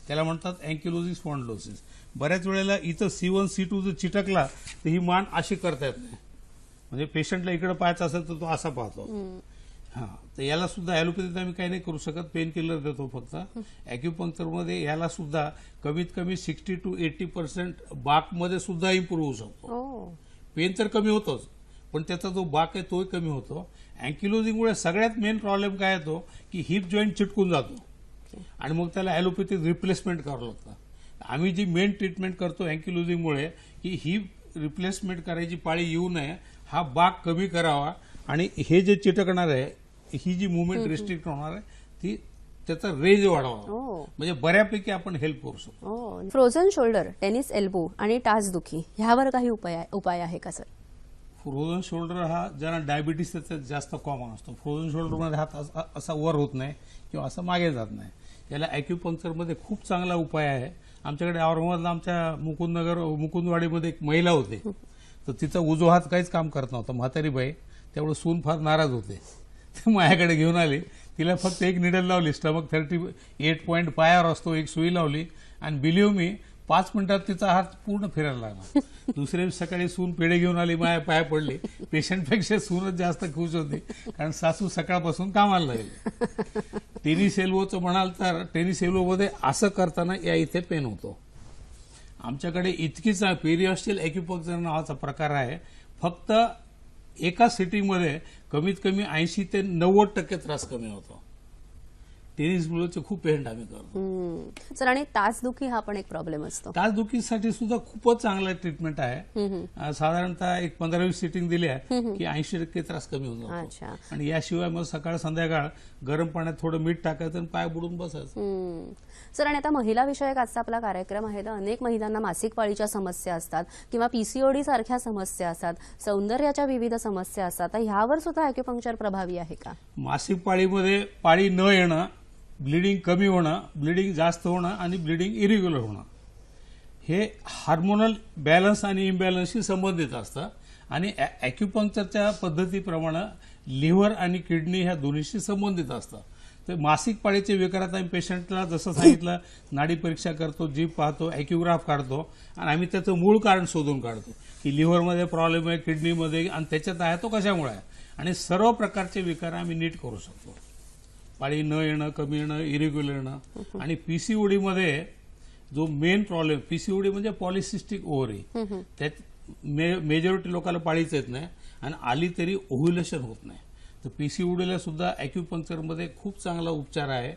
त्याला म्हणतात अँकिलोजिंग स्पॉन्डिलोसिस. बऱ्याच वेळेला इथं C1 C2 जर चिटकला तर ही मान अशी करता येत नाही. म्हणजे पेशंटला इकडे पाहायचं असेल तर तो असा पाहतो. हा, तर याला सुद्धा ॲलोपॅथीत आम्ही काही नाही करू शकत, पेन किलर देतो फक्त. ॲक्युपंक्चरमध्ये याला सुद्धा कमीत कमी 60 to 80% बाकमध्ये सुद्धा इम्प्रूव्ह होऊ शकतो. पेन तर कमी होतोच, पण त्याचा जो बाक आहे तोही कमी होतो. अँकिलोजिंगमुळे सगळ्यात मेन प्रॉब्लेम काय येतो की हिप जॉईंट चिटकून जातो आणि मग त्याला ॲलोपॅथीत रिप्लेसमेंट करावं लागतं. आम्ही जी मेन ट्रीटमेंट करतो अँकिलोजिंगमुळे की हिप रिप्लेसमेंट करायची पाळी येऊ नये, हा बाक कमी करावा आणि हे जे चिटकणार आहे, ही जी मुवमेंट रिस्ट्रिक्ट होणार आहे ती त्याचा रेंज वाढवावा, हो. म्हणजे बऱ्यापैकी आपण हेल्प करू शकतो. हो. फ्रोझन शोल्डर, टेनिस एल्बो आणि टाचदुखी ह्यावर काही उपाय आहे का सर? फ्रोझन शोल्डर हा ज्यांना डायबिटीस त्याचा जास्त कॉमन असतो. फ्रोझन शोल्डरमध्ये हात असा वर होत नाही किंवा असा मागे जात नाही. याला ॲक्युपंक्चरमध्ये खूप चांगला उपाय आहे. आमच्याकडे औरंगाबादला आमच्या मुकुंदवाडीमध्ये एक महिला होते, तर तिचा उजवा हात काहीच काम करत नव्हता, म्हातारी बाई. त्यामुळे सून फार नाराज होते. ते माझ्याकडे घेऊन आली. तिला फक्त एक निडल लावली, स्टमक 38 पॉईंट पायावर असतो, एक सुई लावली आणि बिलीव्ह मी 5 मिनिटात तिचा हात पूर्ण फिरायला लागला. दुसऱ्या दिवशी सकाळी सून पेढे घेऊन आली, माझ्या पाया पडली. पेशंटपेक्षा सूनच जास्त खुश होती, कारण सासू सकाळपासून कामाला लागली. टेनिस एल्बोचं म्हणाल तर टेनिस एल्बोमध्ये असं करताना या इथे पेन होतो. आमच्याकडे इतकीच पेरिऑस्टियल ॲक्युपंक्चर नावाचा प्रकार आहे. फक्त एका सिटिंगमध्ये कमीत कमी 80 ते 90% त्रास कमी होतो. टेनिस एल्बोचे खूप पेशंट आम्ही करतो. सर, आणि टाचदुखी हा पण एक प्रॉब्लेम असतो. टाचदुखीसाठी सुद्धा खूपच चांगला ट्रीटमेंट आहे. साधारणतः एक 15-20 सिटिंग दिल्या की 80% त्रास कमी होऊन जातो. अच्छा. आणि याशिवाय मग सकाळ संध्याकाळ गरम पाण्यात थोडं मीठ टाकायचं आणि पाय बुडून बसायचं. सर, आणि आता महिला विषयक आजचा आपला कार्यक्रम आहे, तर अनेक महिलांना मासिक पाळीच्या समस्या असतात किंवा पीसीओडी सारख्या समस्या असतात, सौंदर्याच्या विविध समस्या असतात, तर ह्यावर सुद्धा ॲक्युपंक्चर प्रभावी आहे का? मासिक पाळीमध्ये पाळी न येणं, ब्लिडिंग कमी होणं, ब्लिडिंग जास्त होणं आणि ब्लिडिंग इरेग्युलर होणं हे हार्मोनल बॅलन्स आणि इम्बॅलन्सशी संबंधित असतं. आणि ॲक्युपंक्चरच्या पद्धतीप्रमाणे लिव्हर आणि किडनी ह्या दोन्हीशी संबंधित असतं. तर मासिक पाळीचे विकारात आम्ही पेशंटला जसं सांगितलं, नाडी परीक्षा करतो, जीभ पाहतो, ॲक्युग्राफ काढतो आणि आम्ही त्याचं मूळ कारण शोधून काढतो की लिव्हरमध्ये प्रॉब्लेम आहे, किडनीमध्ये, आणि त्याच्यात आहे तो कशामुळे आहे. आणि सर्व प्रकारचे विकार आम्ही नीट करू शकतो. पाळी न येणं, कमी येणं, इरेग्युलर येणं. आणि पीसीओडीमध्ये जो मेन प्रॉब्लेम, पीसीओडी म्हणजे पॉलिसिस्टिक ओव्हरी, त्यात मेजॉरिटी लोकांना पाळीच येत नाही आणि आली तरी ओव्ह्युलेशन होत नाही. तर पीसीओडीला सुद्धा ॲक्युपंक्चरमध्ये खूप चांगला उपचार आहे.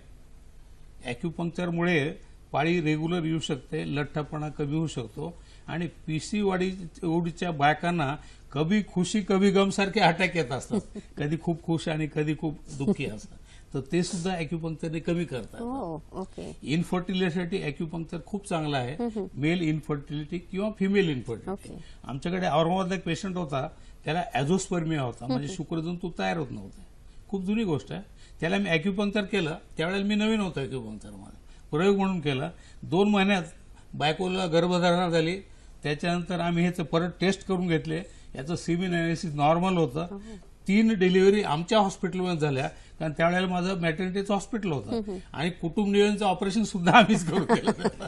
ॲक्युपंक्चरमुळे पाळी रेग्युलर येऊ शकते, लठ्ठपणा कमी होऊ शकतो आणि पीसीओडीच्या बायकांना कभी खुशी कभी गम सारखे अटॅक येत असतात. कधी खूप खुश आणि कधी खूप दुःखी असतात, तर ते सुद्धा ॲक्युपंक्चरने कमी करतात. ओके. इन्फर्टिलिटीसाठी ॲक्युपंक्चर खूप चांगला आहे, मेल इन्फर्टिलिटी किंवा फिमेल इन्फर्टिलिटी. आमच्याकडे औरंगाबादला एक पेशंट होता, त्याला ॲझोस्पर्मिया होता, म्हणजे शुक्रजंतू तयार होत नव्हते. खूप जुनी गोष्ट आहे. त्याला मी ॲक्युपंक्चर केलं, त्यावेळेला मी नवीन होतो ॲक्युपंक्चरमध्ये, प्रयोग म्हणून केला. 2 महिन्यात बायकोला गर्भधारणा झाली. त्याच्यानंतर आम्ही ह्याचं परत टेस्ट करून घेतले. याचं सीमेन ॲनालिसिस नॉर्मल होतं. 3 डिलिव्हरी आमच्या हॉस्पिटलमध्ये झाल्या, कारण त्यावेळेला माझं मॅटर्निटीचं हॉस्पिटल होतं आणि कुटुंब नियोजनचं ऑपरेशन सुद्धा आम्हीच करून केलं.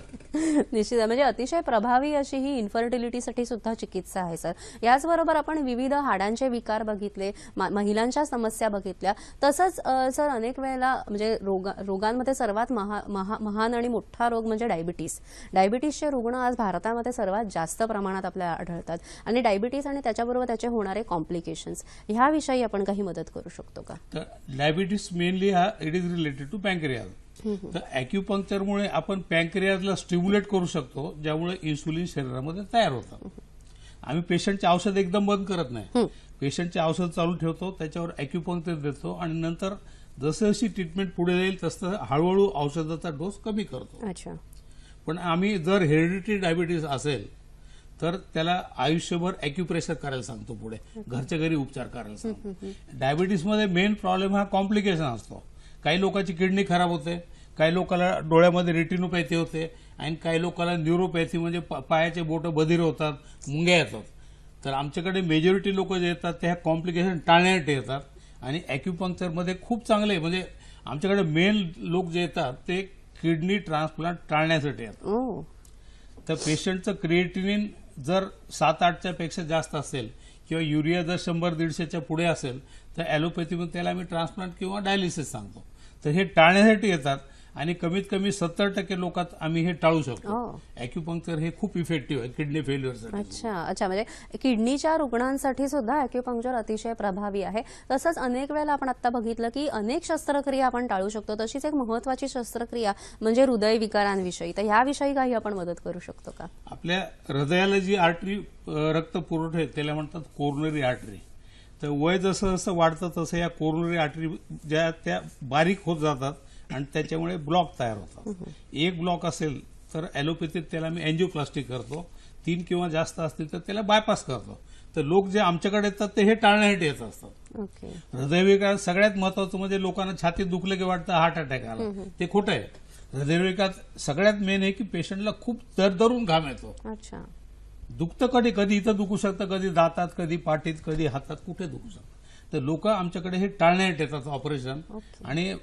निश्चित, म्हणजे अतिशय प्रभावी अशी ही इन्फर्टिलिटीसाठी सुद्धा चिकित्सा आहे सर. याचबरोबर आपण विविध हाडांचे विकार बघितले, महिलांच्या समस्या बघितल्या. तसंच सर, अनेक वेळेला म्हणजे रोगांमध्ये सर्वात महान आणि मोठा रोग म्हणजे डायबिटीसचे रुग्ण आज भारतामध्ये सर्वात जास्त प्रमाणात आपल्याला आढळतात. आणि डायबिटीस आणि त्याच्याबरोबर त्याचे होणारे कॉम्प्लिकेशन्स, ह्याविषयी आपण काही मदत करू शकतो का? तर डायबिटीस मेनली हा इट इज रिलेटेड टू पँक्रियाज. तर ॲक्युपंक्चरमुळे आपण पँक्रियाजला स्टिम्युलेट करू शकतो, ज्यामुळे इन्सुलिन शरीरामध्ये तयार होतं. आम्ही पेशंटचे औषध एकदम बंद करत नाही, पेशंटचे औषध चालू ठेवतो, त्याच्यावर ॲक्युपंक्चर देतो आणि नंतर जसं जशी ट्रीटमेंट पुढे जाईल तसं हळूहळू औषधाचा डोस कमी करतो. अच्छा. पण आम्ही जर हेरिडिटरी डायबिटीस असेल तर त्याला आयुष्यभर ॲक्युप्रेशर करायला सांगतो, पुढे घरच्या घरी उपचार करायला सांगतो. डायबिटीसमध्ये मेन प्रॉब्लेम हा कॉम्प्लिकेशन असतो. काही लोकांची किडनी खराब होते, काही लोकांना डोळ्यामध्ये रेटिनोपॅथी होते आणि काही लोकांना न्यूरोपॅथी म्हणजे पायाचे बोटं बधीर होतात, मुंग्या येतात. तर आमच्याकडे मेजॉरिटी लोक जे येतात ते ह्या कॉम्प्लिकेशन टाळण्यासाठी येतात आणि ॲक्युपंक्चरमध्ये खूप चांगले, म्हणजे आमच्याकडे मेन लोक जे येतात ते किडनी ट्रान्सप्लांट टाळण्यासाठी येतात. तर पेशंटचं क्रिएटिनिन जर 7-8च्या पेक्षा जास्त असेल किंवा युरिया जर 100-150च्या पुढे असेल तर ॲलोपॅथीमध्ये त्याला आम्ही ट्रान्सप्लांट किंवा डायलिसिस सांगतो. तर हे टाळण्यासाठी येतात आणि कमीत कमी 70% लोकात आम्ही हे टाळू शकतो. ॲक्युपंक्चर हे खूप इफेक्टिव्ह आहे किडनी फेल्युअरसाठी. अच्छा, म्हणजे किडनीच्या रुग्णांसाठी सुद्धा ॲक्युपंक्चर अतिशय प्रभावी आहे. तसंच अनेक वेळेला आपण आता बघितलं की अनेक शस्त्रक्रिया आपण टाळू शकतो. तशीच एक महत्वाची शस्त्रक्रिया म्हणजे हृदयविकारांविषयी, तर याविषयी काही आपण मदत करू शकतो का? आपल्या हृदयाला जी आर्टरी रक्त पुरवठे त्याला म्हणतात कोरोनरी आर्टरी. तर वय जसं जसं वाढतं तसं या कोरोनरी आर्टरी ज्या त्या बारीक होत जातात आणि त्याच्यामुळे ब्लॉक तयार होतात. एक ब्लॉक असेल तर ॲलोपॅथीत त्याला मी अँजिओप्लास्टी करतो, 3 किंवा जास्त असतील तर त्याला बायपास करतो. तर लोक जे आमच्याकडे येतात ते हे टाळण्यासाठी येत असतात. ओके. हृदयविकार सगळ्यात महत्वाचं म्हणजे लोकांना छातीत दुखलं की वाटतं हार्ट अटॅक आला, ते खोटं आहे. हृदयविकार सगळ्यात मेन आहे की पेशंटला खूप दरदरून घाम येतो. अच्छा. दुखतं कधी कधी इथं दुखू शकतं, कधी दातात, कधी पाठीत, कधी हातात, कुठे दुखू शकतं. तर लोक आमच्याकडे हे टाळण्यासाठी येतात ऑपरेशन. आणि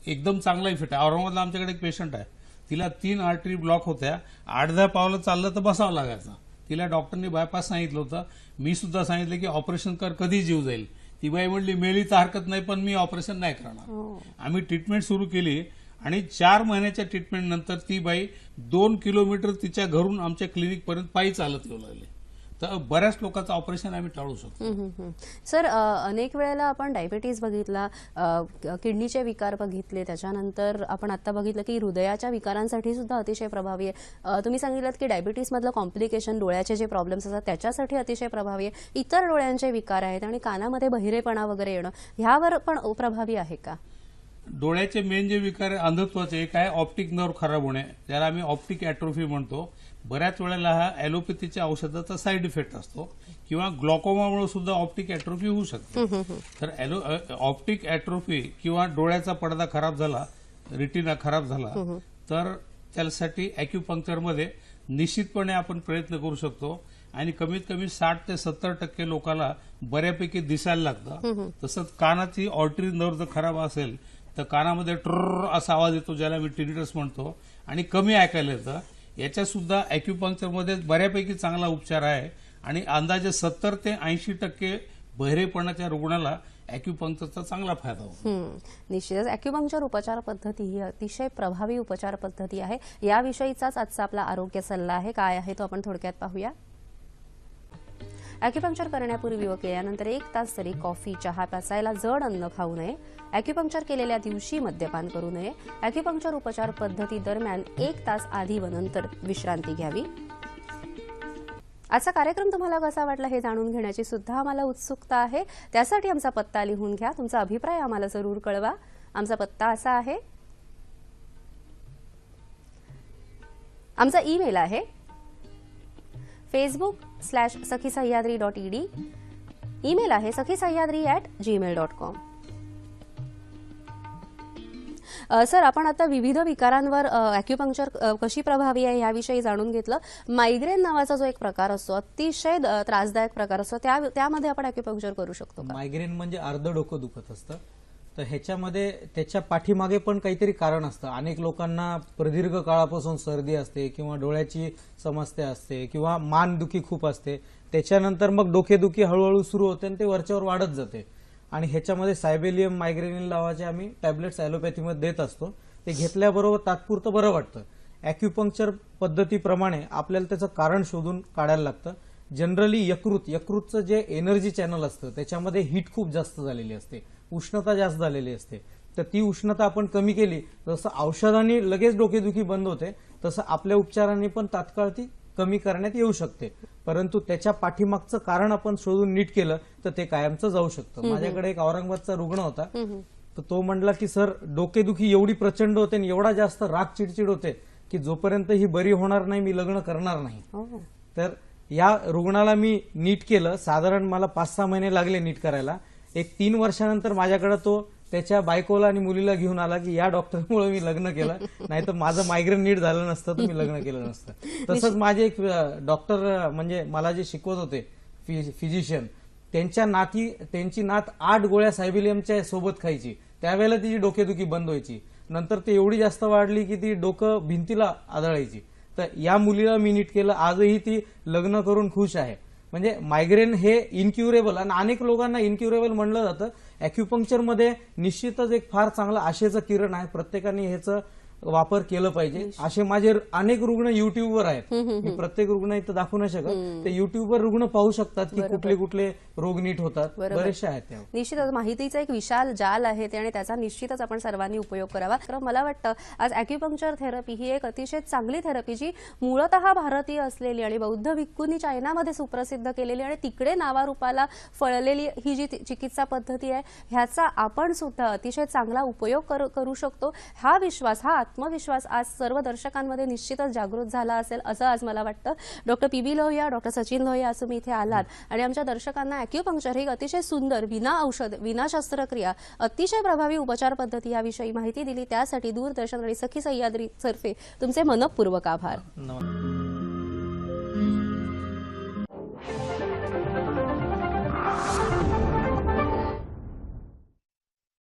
एकदम चांगला इफेक्ट आहे. औरंगाबादला आमच्याकडे एक पेशंट आहे, तिला 3 आर्टरी ब्लॉक होत्या, 8-10 पावलं चाललं तर बसावं लागायचं. तिला डॉक्टरनी बायपास सांगितलं होतं. मी सुद्धा सांगितलं की ऑपरेशन कर, कधी जीव जाईल. ती बाई म्हणली मेली तर हरकत नाही, पण मी ऑपरेशन नाही करणार. आम्ही ट्रीटमेंट सुरू केली आणि 4 महिन्याच्या ट्रीटमेंट नंतर ती बाई 2 किलोमीटर तिच्या घरून आमच्या क्लिनिक पर्यंत पायी चालत येऊ लागली. तर बऱ्याच लोकांचं ऑपरेशन आम्ही टाळू शकतो. सर, अनेक वेळेला आपण डायबिटीज बघितला, किडनीचे विकार बघितले, त्याच्यानंतर आपण आता बघितलं की हृदयाच्या विकारांसाठी सुद्धा अतिशय प्रभावी आहे. तुम्ही सांगितलं की डायबिटीज मधलं कॉम्प्लिकेशन, डोळ्याचे जे प्रॉब्लेम्स असतात त्याच्यासाठी अतिशय प्रभावी आहे. इतर डोळ्यांचे विकार आहेत आणि कानामध्ये बहिरेपणा वगैरे येणं, ह्यावर पण प्रभावी आहे का? डोळ्याचे मेन जे विकार आहे अंधत्वाचे, एक आहे ऑप्टिक नर्व खराब होणे, ज्याला आम्ही ऑप्टिक ॲट्रोफी म्हणतो. बऱ्याच वेळेला हा ॲलोपॅथीच्या औषधाचा साईड इफेक्ट असतो किंवा ग्लॉकोमामुळे सुद्धा ऑप्टिक ॲट्रोफी होऊ शकते. तर ऑप्टिक ॲट्रोफी किंवा डोळ्याचा पडदा खराब झाला, रिटिना खराब झाला, तर त्यासाठी ॲक्युपंक्चरमध्ये निश्चितपणे आपण प्रयत्न करू शकतो. आणि कमीत कमी 60 ते 70% लोकांना बऱ्यापैकी दिसायला लागतं. तसंच कानाची ऑर्टरी नर्व जर खराब असेल तर कानामध्ये ट्रर असा आवाज येतो, ज्याला मी टिनिटस म्हणतो, आणि कमी ऐकायला येतं. याच्यात सुद्धा ॲक्युपंक्चरमध्ये बऱ्यापैकी चांगला उपचार आहे. आणि अंदाजे 70 ते 80% बहिरेपणाच्या रुग्णाला ॲक्युपंक्चरचा चांगला फायदा होतो. निश्चितच ॲक्युपंक्चर उपचार पद्धती ही अतिशय प्रभावी उपचार पद्धती आहे. याविषयीचाच आजचा आपला आरोग्य सल्ला आहे. काय आहे तो आपण थोडक्यात पाहूया. ॲक्युपंक्चर करण्यापूर्वी व केल्यानंतर 1 तास तरी कॉफी, चहा प्यायला, जड अन्न खाऊ नये. ॲक्युपंक्चर केलेल्या दिवशी मद्यपान करू नये. ॲक्युपंक्चर उपचार पद्धती दरम्यान 1 तास आधी व नंतर विश्रांती घ्यावी. आजचा कार्यक्रम तुम्हाला कसा वाटला हे जाणून घेण्याची सुद्धा आम्हाला उत्सुकता आहे. त्यासाठी आमचा पत्ता लिहून घ्या. तुमचा अभिप्राय आम्हाला जरूर कळवा. आमचा पत्ता असा आहे, आमचा ईमेल आहे facebook/sakhisahayadri.ed. ईमेल आहे sakhisahayadri@gmail.com. सर, आपण आता विविध विकारांवर ॲक्युपंक्चर कशी प्रभावी आहे याविषयी जाणून घेतलं. मायग्रेन नावाचा जो एक प्रकार असतो, अतिशय त्रासदायक प्रकार असतो, त्यामध्ये आपण ॲक्युपंक्चर करू शकतो का? मायग्रेन म्हणजे अर्ध डोकं दुखत असतं. तर ह्याच्यामध्ये त्याच्या पाठीमागे पण काहीतरी कारण असतं. अनेक लोकांना प्रदीर्घ काळापासून सर्दी असते किंवा डोळ्याची समस्या असते किंवा मानदुखी खूप असते. त्याच्यानंतर मग डोकेदुखी हळूहळू सुरू होते आणि ते वरच्यावर वाढत जाते. आणि ह्याच्यामध्ये सायबेलियम मायग्रेनिल नावाचे आम्ही टॅबलेट्स ॲलोपॅथीमध्ये देत असतो. ते घेतल्याबरोबर तात्पुरतं बरं वाटतं. ॲक्युपंक्चर पद्धतीप्रमाणे आपल्याला त्याचं कारण शोधून काढायला लागतं. जनरली यकृतचं जे एनर्जी चॅनल असतं त्याच्यामध्ये हीट खूप जास्त झालेली असते, उष्णता जास्त झालेली असते. तर ती उष्णता आपण कमी केली, जसं औषधांनी लगेच डोकेदुखी बंद होते, तसं आपल्या उपचारांनी पण तात्काळ ती कमी करण्यात येऊ शकते. परंतु त्याच्या पाठीमागचं कारण आपण शोधून नीट केलं तर ते कायमचं जाऊ शकतं. माझ्याकडे एक औरंगाबादचा रुग्ण होता. तर तो म्हणला की सर, डोकेदुखी एवढी प्रचंड होते आणि एवढा जास्त राग चिडचिड होते की जोपर्यंत ही बरी होणार नाही मी लग्न करणार नाही. तर या रुग्णाला मी नीट केलं. साधारण मला 5-6 महिने लागले नीट करायला. एक 3 वर्षानंतर माझ्याकडे तो त्याच्या बायकोला आणि मुलीला घेऊन आला की या डॉक्टरमुळे मी लग्न केलं, नाही तर माझं मायग्रेन नीट झालं नसतं तर मी लग्न केलं नसतं. तसंच माझे एक डॉक्टर म्हणजे मला जे शिकवत होते फिजिशियन, त्यांची नात 8 गोळ्या सायबिलियमच्या सोबत खायची. त्यावेळेला तिची डोकेदुखी बंद व्हायची. नंतर ते एवढी जास्त वाढली की ती डोकं भिंतीला आदळायची. तर या मुलीला मी नीट केलं. आजही ती लग्न करून खुश आहे. म्हणजे मायग्रेन हे इनक्युरेबल, आणि अनेक लोकांना इनक्युरेबल म्हणलं जातं. ॲक्युपंक्चरमध्ये निश्चितच एक फार चांगलं आशेचं किरण आहे. प्रत्येकाने ह्याचं वापर केलं पाहिजे. असे माझे अनेक रुग्ण युट्यूबवर आहेत. मी प्रत्येक रुग्ण इथं दाखवू नाही शकत. ते युट्यूबवर रुग्ण पाहू शकतात की कुठले कुठले रोग नीट होतात. बरेचसे आहेत त्यावर. निश्चितच माहितीचं एक विशाल जाल आहे ते आणि त्याचा निश्चितच आपण सर्वांनी उपयोग करावा. तर मला वाटतं आज अॅक्युपंक्चर थेरपी ही एक अतिशय चांगली थेरपी जी मूळतः भारतीय असलेली आणि बौद्ध भिक्खूंनी चायनामध्ये सुप्रसिद्ध केलेली आणि तिकडे नावारूपाला फळलेली ही जी चिकित्सा पद्धती आहे ह्याचा आपण सुद्धा अतिशय चांगला उपयोग करू शकतो. हा विश्वास, हा आत्मविश्वास आज सर्व दर्शकांमध्ये निश्चितच जागृत झाला असेल असं आज मला वाटतं. Doctor P B. Lohia, doctor Sachin Lohia असं मी इथे आलात आणि आमच्या दर्शकांना अॅक्युपंक्चर ही अतिशय सुंदर विना औषध विना शस्त्रक्रिया अतिशय प्रभावी उपचार पद्धती याविषयी माहिती दिली त्यासाठी दूरदर्शन आणि सखी सह्याद्री तर्फे तुमचे मनपूर्वक आभार. नमस्कार.